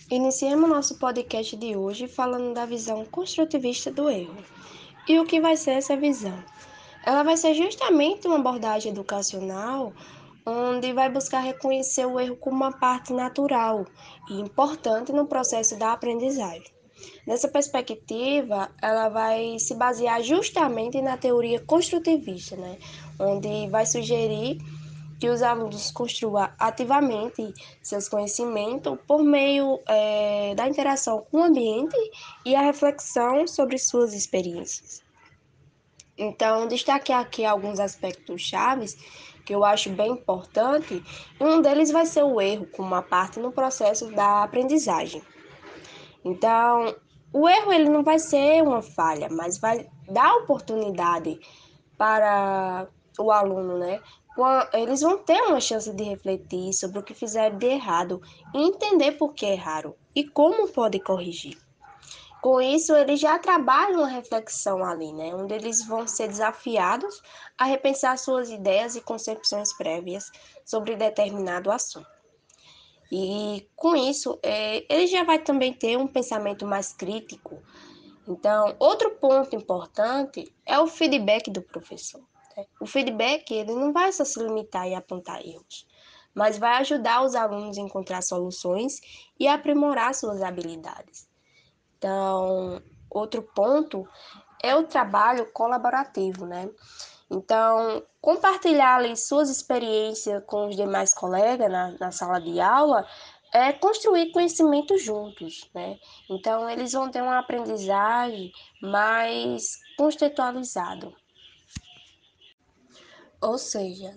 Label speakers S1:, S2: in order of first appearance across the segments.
S1: Iniciemos nosso podcast de hoje falando da visão construtivista do erro. E o que vai ser essa visão? Ela vai ser justamente uma abordagem educacional onde vai buscar reconhecer o erro como uma parte natural e importante no processo da aprendizagem. Nessa perspectiva, ela vai se basear justamente na teoria construtivista, onde vai sugerir que os alunos construam ativamente seus conhecimentos por meio da interação com o ambiente e a reflexão sobre suas experiências. Então, destaquei aqui alguns aspectos chaves que eu acho bem importante, e um deles vai ser o erro como uma parte no processo da aprendizagem. Então, o erro ele não vai ser uma falha, mas vai dar oportunidade para o aluno, Eles vão ter uma chance de refletir sobre o que fizeram de errado e entender por que erraram e como pode corrigir. Com isso, eles já trabalham uma reflexão ali, onde eles vão ser desafiados a repensar suas ideias e concepções prévias sobre determinado assunto. E com isso, ele já vai também ter um pensamento mais crítico. Então, outro ponto importante é o feedback do professor. O feedback ele não vai só se limitar e apontar erros, mas vai ajudar os alunos a encontrar soluções e aprimorar suas habilidades. Então, outro ponto é o trabalho colaborativo, Então, compartilhar ali suas experiências com os demais colegas na sala de aula é construir conhecimento juntos, Então, eles vão ter uma aprendizagem mais contextualizada. Ou seja,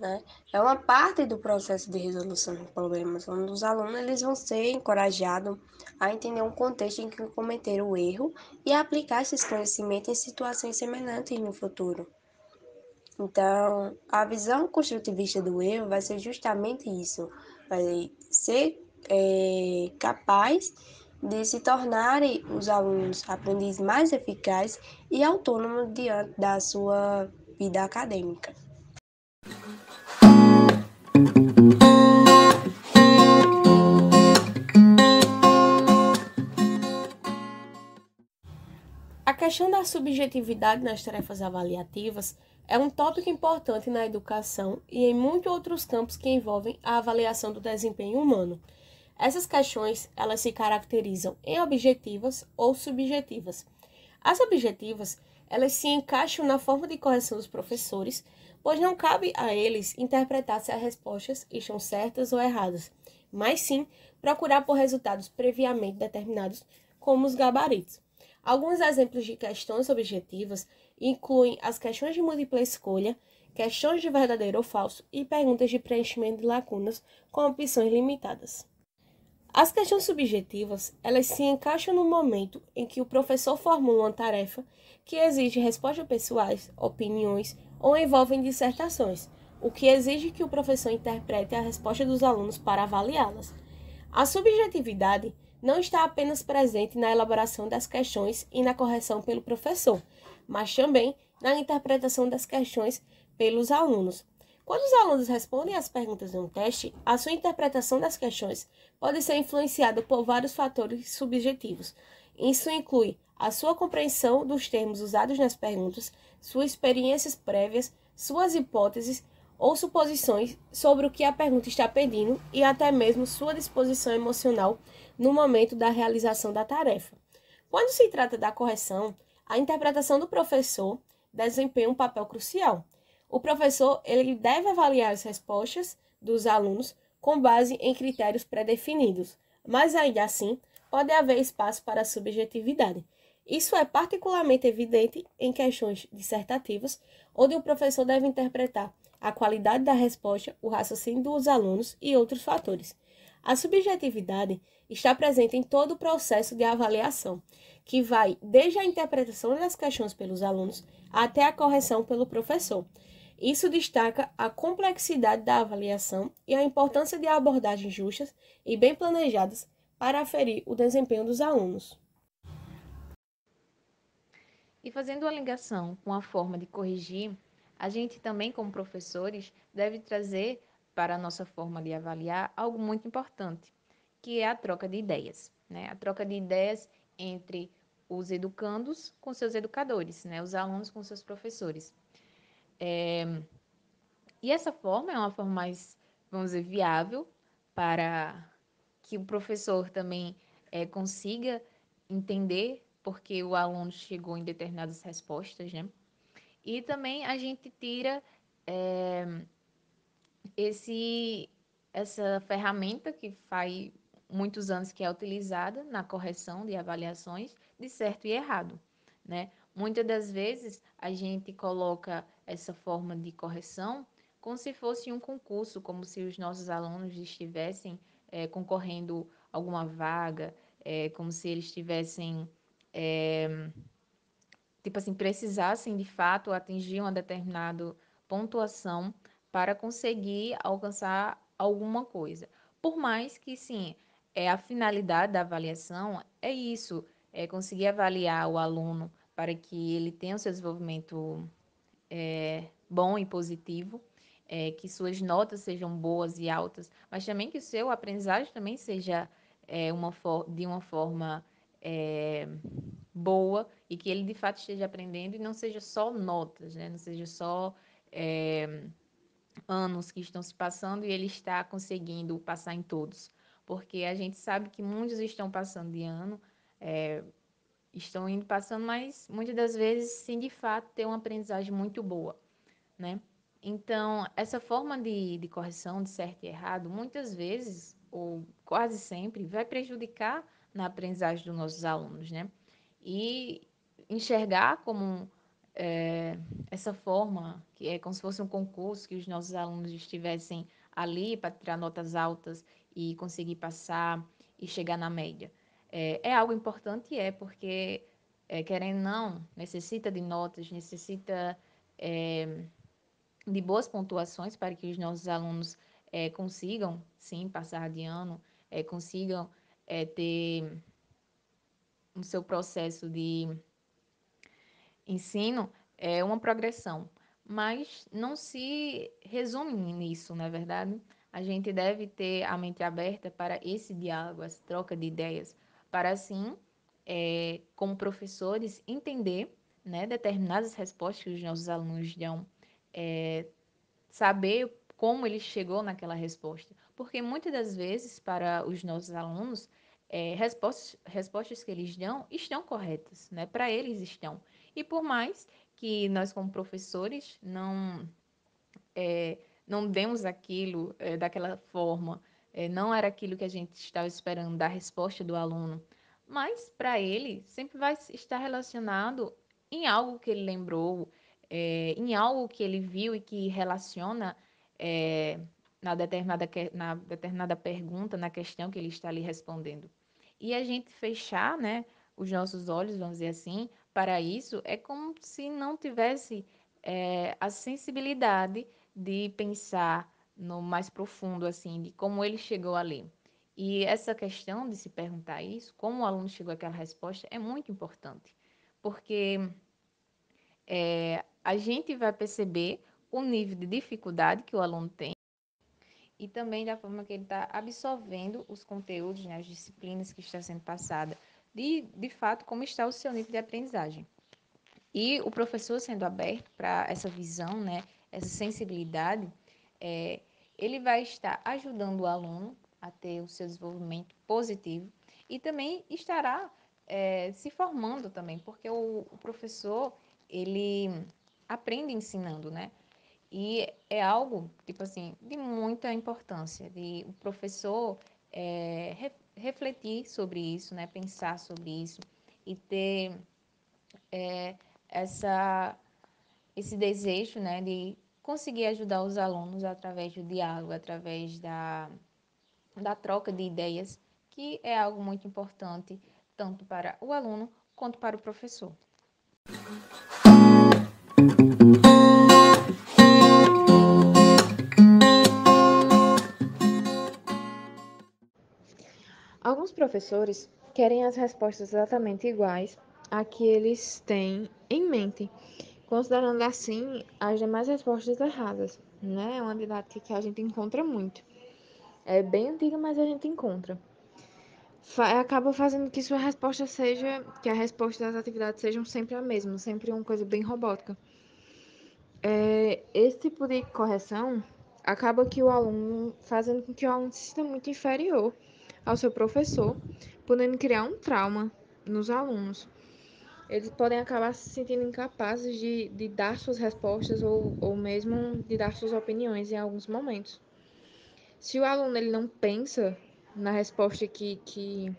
S1: é uma parte do processo de resolução de problemas, onde os alunos eles vão ser encorajados a entender um contexto em que cometeram o erro e a aplicar esses conhecimentos em situações semelhantes no futuro. Então, a visão construtivista do erro vai ser justamente isso, vai ser capaz de se tornarem os alunos aprendizes mais eficazes e autônomos diante da sua vida acadêmica.
S2: A questão da subjetividade nas tarefas avaliativas é um tópico importante na educação e em muitos outros campos que envolvem a avaliação do desempenho humano. Essas questões, elas se caracterizam em objetivas ou subjetivas. As objetivas, elas se encaixam na forma de correção dos professores, pois não cabe a eles interpretar se as respostas estão certas ou erradas, mas sim procurar por resultados previamente determinados, como os gabaritos. Alguns exemplos de questões objetivas incluem as questões de múltipla escolha, questões de verdadeiro ou falso e perguntas de preenchimento de lacunas com opções limitadas. As questões subjetivas, elas se encaixam no momento em que o professor formula uma tarefa que exige respostas pessoais, opiniões ou envolvem dissertações, o que exige que o professor interprete a resposta dos alunos para avaliá-las. A subjetividade não está apenas presente na elaboração das questões e na correção pelo professor, mas também na interpretação das questões pelos alunos. Quando os alunos respondem às perguntas de um teste, a sua interpretação das questões pode ser influenciada por vários fatores subjetivos. Isso inclui a sua compreensão dos termos usados nas perguntas, suas experiências prévias, suas hipóteses ou suposições sobre o que a pergunta está pedindo e até mesmo sua disposição emocional no momento da realização da tarefa. Quando se trata da correção, a interpretação do professor desempenha um papel crucial. O professor ele deve avaliar as respostas dos alunos com base em critérios pré-definidos, mas ainda assim pode haver espaço para a subjetividade. Isso é particularmente evidente em questões dissertativas, onde o professor deve interpretar a qualidade da resposta, o raciocínio dos alunos e outros fatores. A subjetividade está presente em todo o processo de avaliação, que vai desde a interpretação das questões pelos alunos até a correção pelo professor. Isso destaca a complexidade da avaliação e a importância de abordagens justas e bem planejadas para aferir o desempenho dos alunos.
S3: E fazendo a ligação com a forma de corrigir, a gente também, como professores, deve trazer para a nossa forma de avaliar algo muito importante, que é a troca de ideias, né? A troca de ideias entre os educandos com seus educadores, né? Os alunos com seus professores. E essa forma é uma forma mais, vamos dizer, viável para que o professor também consiga entender porque o aluno chegou em determinadas respostas, né? E também a gente tira essa ferramenta que faz muitos anos que é utilizada na correção de avaliações de certo e errado, né? Muitas das vezes a gente coloca essa forma de correção como se fosse um concurso, como se os nossos alunos estivessem concorrendo a alguma vaga, como se eles estivessem tipo assim, precisassem de fato atingir uma determinada pontuação para conseguir alcançar alguma coisa. Por mais que, sim, a finalidade da avaliação é isso, é conseguir avaliar o aluno para que ele tenha o seu desenvolvimento bom e positivo, que suas notas sejam boas e altas, mas também que o seu aprendizagem também seja de uma forma boa e que ele de fato esteja aprendendo e não seja só notas, né? Não seja só anos que estão se passando e ele está conseguindo passar em todos. Porque a gente sabe que muitos estão passando de ano, estão indo passando, mas muitas das vezes, sem de fato ter uma aprendizagem muito boa, né? Então, essa forma de correção de certo e errado, muitas vezes, ou quase sempre, vai prejudicar na aprendizagem dos nossos alunos, né? E enxergar como essa forma, que é como se fosse um concurso, que os nossos alunos estivessem ali para tirar notas altas e conseguir passar e chegar na média. É algo importante, porque, querendo ou não, necessita de notas, necessita de boas pontuações para que os nossos alunos consigam, sim, passar de ano, consigam ter no seu processo de ensino uma progressão, mas não se resume nisso, não é verdade? A gente deve ter a mente aberta para esse diálogo, essa troca de ideias, para assim, como professores, entender, né, determinadas respostas que os nossos alunos dão, saber como ele chegou naquela resposta. Porque muitas das vezes, para os nossos alunos, respostas que eles dão estão corretas, né? Para eles estão. E por mais que nós, como professores, não demos aquilo daquela forma, não era aquilo que a gente estava esperando da resposta do aluno, mas para ele sempre vai estar relacionado em algo que ele lembrou, em algo que ele viu e que relaciona na determinada pergunta, na questão que ele está ali respondendo. E a gente fechar, né, os nossos olhos, vamos dizer assim, para isso, é como se não tivesse a sensibilidade de pensar no mais profundo, assim, de como ele chegou ali. E essa questão de se perguntar isso, como o aluno chegou àquela resposta, é muito importante, porque a gente vai perceber o nível de dificuldade que o aluno tem e também da forma que ele está absorvendo os conteúdos, né, as disciplinas que está sendo passada, de fato, como está o seu nível de aprendizagem. E o professor sendo aberto para essa visão, né, essa sensibilidade, ele vai estar ajudando o aluno a ter o seu desenvolvimento positivo e também estará se formando também, porque o professor, ele aprende ensinando, né? E é algo, tipo assim, de muita importância, de o professor refletir sobre isso, né? Pensar sobre isso e ter essa, esse desejo, né, de conseguir ajudar os alunos através do diálogo, através da troca de ideias, que é algo muito importante tanto para o aluno quanto para o professor.
S4: Alguns professores querem as respostas exatamente iguais a que eles têm em mente, considerando assim as demais respostas erradas, né? É uma didática que a gente encontra muito. É bem antiga, mas a gente encontra. acaba fazendo que a resposta das atividades sejam sempre a mesma, sempre uma coisa bem robótica. Esse tipo de correção acaba que fazendo com que o aluno se sinta muito inferior ao seu professor, podendo criar um trauma nos alunos. Eles podem acabar se sentindo incapazes de dar suas respostas ou mesmo de dar suas opiniões em alguns momentos. Se o aluno ele não pensa na resposta que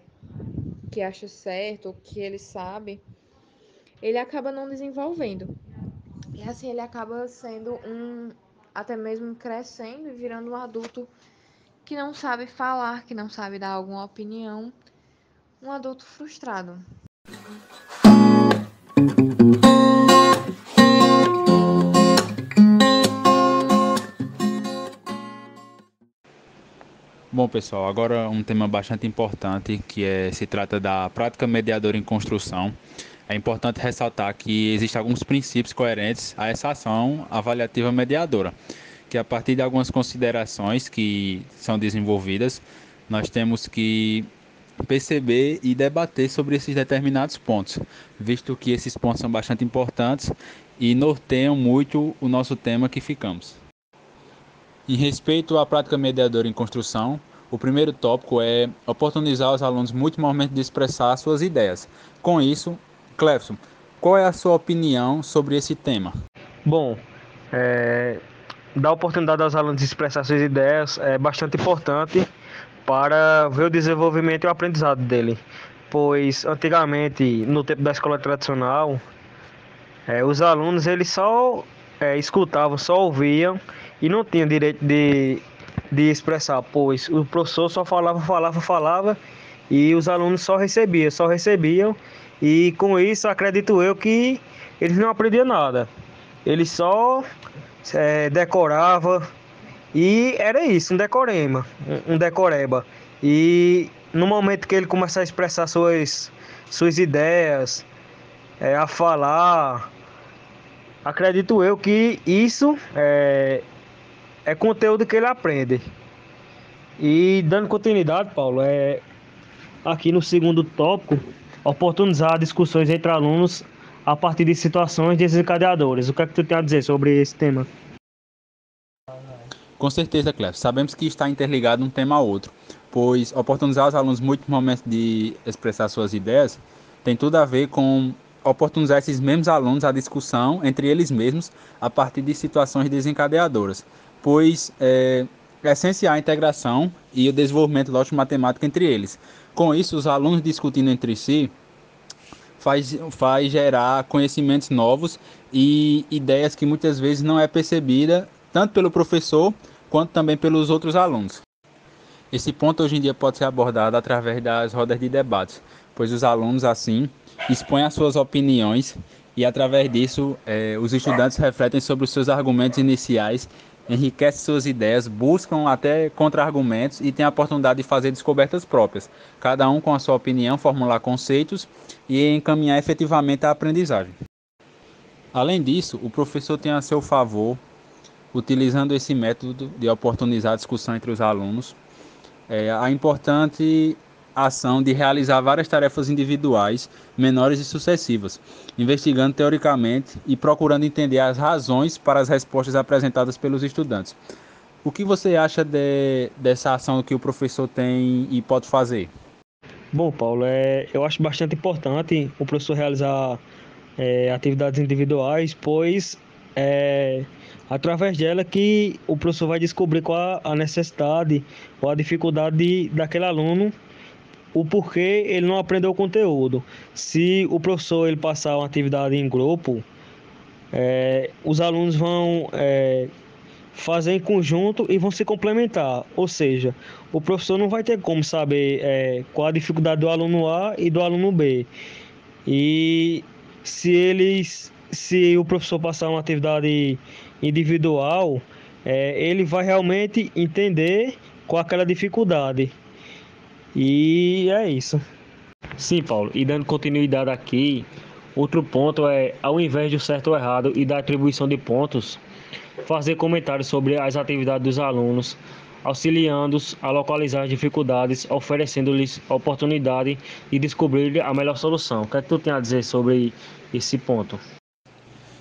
S4: acha certo ou que ele sabe, ele acaba não desenvolvendo. E assim ele acaba sendo até mesmo crescendo e virando um adulto que não sabe falar, que não sabe dar alguma opinião, um adulto frustrado.
S5: Bom, pessoal, agora um tema bastante importante se trata da prática mediadora em construção. É importante ressaltar que existem alguns princípios coerentes a essa ação avaliativa mediadora, que a partir de algumas considerações que são desenvolvidas, nós temos que perceber e debater sobre esses determinados pontos, visto que esses pontos são bastante importantes e norteiam muito o nosso tema que ficamos. Em respeito à prática mediadora em construção, o primeiro tópico é oportunizar os alunos muito momentos de expressar suas ideias. Com isso, Clefson, qual é a sua opinião sobre esse tema?
S6: Bom, dar oportunidade aos alunos de expressar suas ideias é bastante importante para ver o desenvolvimento e o aprendizado dele. Pois antigamente, no tempo da escola tradicional, os alunos eles só escutavam, só ouviam e não tinham direito de expressar, pois o professor só falava e os alunos só recebiam e com isso acredito eu que eles não aprendiam nada. Eles só decorava e era isso, um decoreba. E no momento que ele começar a expressar suas ideias, a falar, acredito eu que isso é conteúdo que ele aprende. E dando continuidade, Paulo, aqui no segundo tópico, oportunizar discussões entre alunos a partir de situações desencadeadoras. O que é que tu tem a dizer sobre esse tema?
S5: Com certeza, Clef. Sabemos que está interligado um tema a outro, pois oportunizar os alunos muitos momentos de expressar suas ideias tem tudo a ver com oportunizar esses mesmos alunos a discussão entre eles mesmos a partir de situações desencadeadoras, pois é essencial a integração e o desenvolvimento lógico-matemático entre eles. Com isso, os alunos discutindo entre si faz gerar conhecimentos novos e ideias que muitas vezes não é percebida tanto pelo professor quanto também pelos outros alunos. Esse ponto hoje em dia pode ser abordado através das rodas de debates, pois os alunos assim expõem as suas opiniões e através disso os estudantes refletem sobre os seus argumentos iniciais, enriquecem suas ideias, buscam até contra-argumentos e têm a oportunidade de fazer descobertas próprias, cada um com a sua opinião, formular conceitos e encaminhar efetivamente a aprendizagem. Além disso, o professor tem a seu favor, utilizando esse método de oportunizar a discussão entre os alunos, a importante ação de realizar várias tarefas individuais, menores e sucessivas, investigando teoricamente e procurando entender as razões para as respostas apresentadas pelos estudantes. O que você acha dessa ação que o professor tem e pode fazer?
S6: Bom, Paulo, eu acho bastante importante o professor realizar atividades individuais, pois através dela que o professor vai descobrir qual a necessidade ou a dificuldade daquele aluno, o porquê ele não aprendeu o conteúdo. Se o professor ele passar uma atividade em grupo, os alunos vão fazer em conjunto e vão se complementar. Ou seja, o professor não vai ter como saber qual a dificuldade do aluno A e do aluno B. E se o professor passar uma atividade individual, ele vai realmente entender qual aquela dificuldade. E é isso. Sim, Paulo. E dando continuidade aqui, outro ponto ao invés de o certo ou errado e da atribuição de pontos, fazer comentários sobre as atividades dos alunos, auxiliando-os a localizar as dificuldades, oferecendo-lhes a oportunidade de descobrir a melhor solução. O que é que tu tem a dizer sobre esse ponto?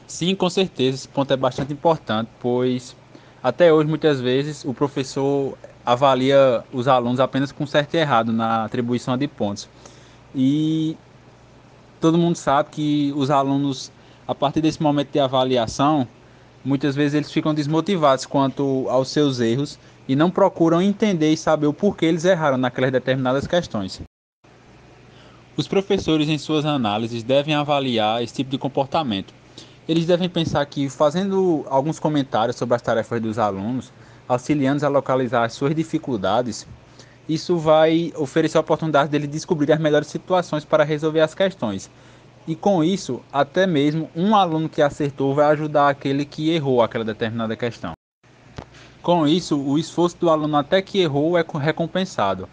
S5: Sim, com certeza, esse ponto é bastante importante, pois até hoje, muitas vezes, o professor avalia os alunos apenas com certo e errado na atribuição de pontos. E todo mundo sabe que os alunos, a partir desse momento de avaliação, muitas vezes eles ficam desmotivados quanto aos seus erros e não procuram entender e saber o porquê eles erraram naquelas determinadas questões. Os professores, em suas análises, devem avaliar esse tipo de comportamento. Eles devem pensar que, fazendo alguns comentários sobre as tarefas dos alunos, auxiliando-os a localizar as suas dificuldades, isso vai oferecer a oportunidade dele descobrir as melhores situações para resolver as questões. E com isso, até mesmo um aluno que acertou vai ajudar aquele que errou aquela determinada questão. Com isso, o esforço do aluno até que errou é recompensado.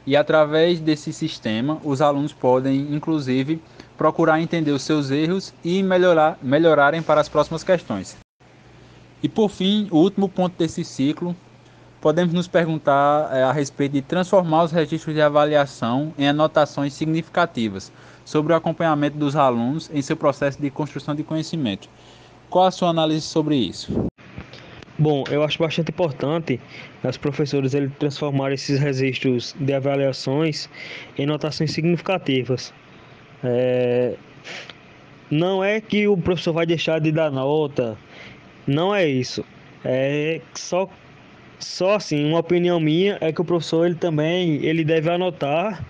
S5: E através desse sistema, os alunos podem, inclusive, procurar entender os seus erros e melhorarem para as próximas questões. E por fim, o último ponto desse ciclo, podemos nos perguntar a respeito de transformar os registros de avaliação em anotações significativas sobre o acompanhamento dos alunos em seu processo de construção de conhecimento. Qual a sua análise sobre isso?
S6: Bom, eu acho bastante importante os professores transformarem esses registros de avaliações em notações significativas. Não é que o professor vai deixar de dar nota, não é isso. É só assim, uma opinião minha é que o professor ele deve anotar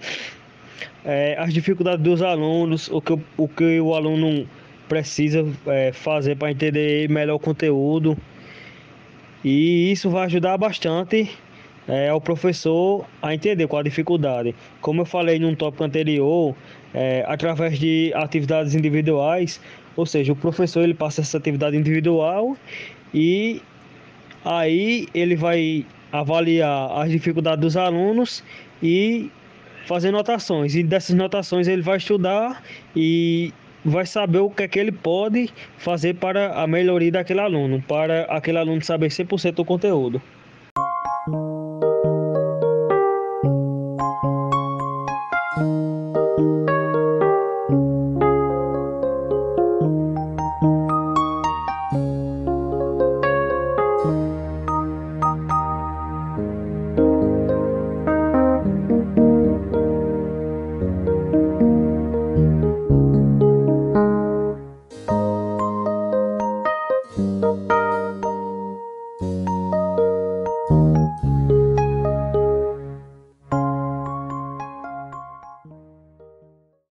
S6: as dificuldades dos alunos, o que o aluno precisa fazer para entender melhor o conteúdo. E isso vai ajudar bastante ao professor a entender qual a dificuldade. Como eu falei num tópico anterior, através de atividades individuais, ou seja, o professor ele passa essa atividade individual e aí ele vai avaliar as dificuldades dos alunos e fazer notações. E dessas notações ele vai estudar e vai saber o que é que ele pode fazer para a melhoria daquele aluno, para aquele aluno saber 100% do conteúdo.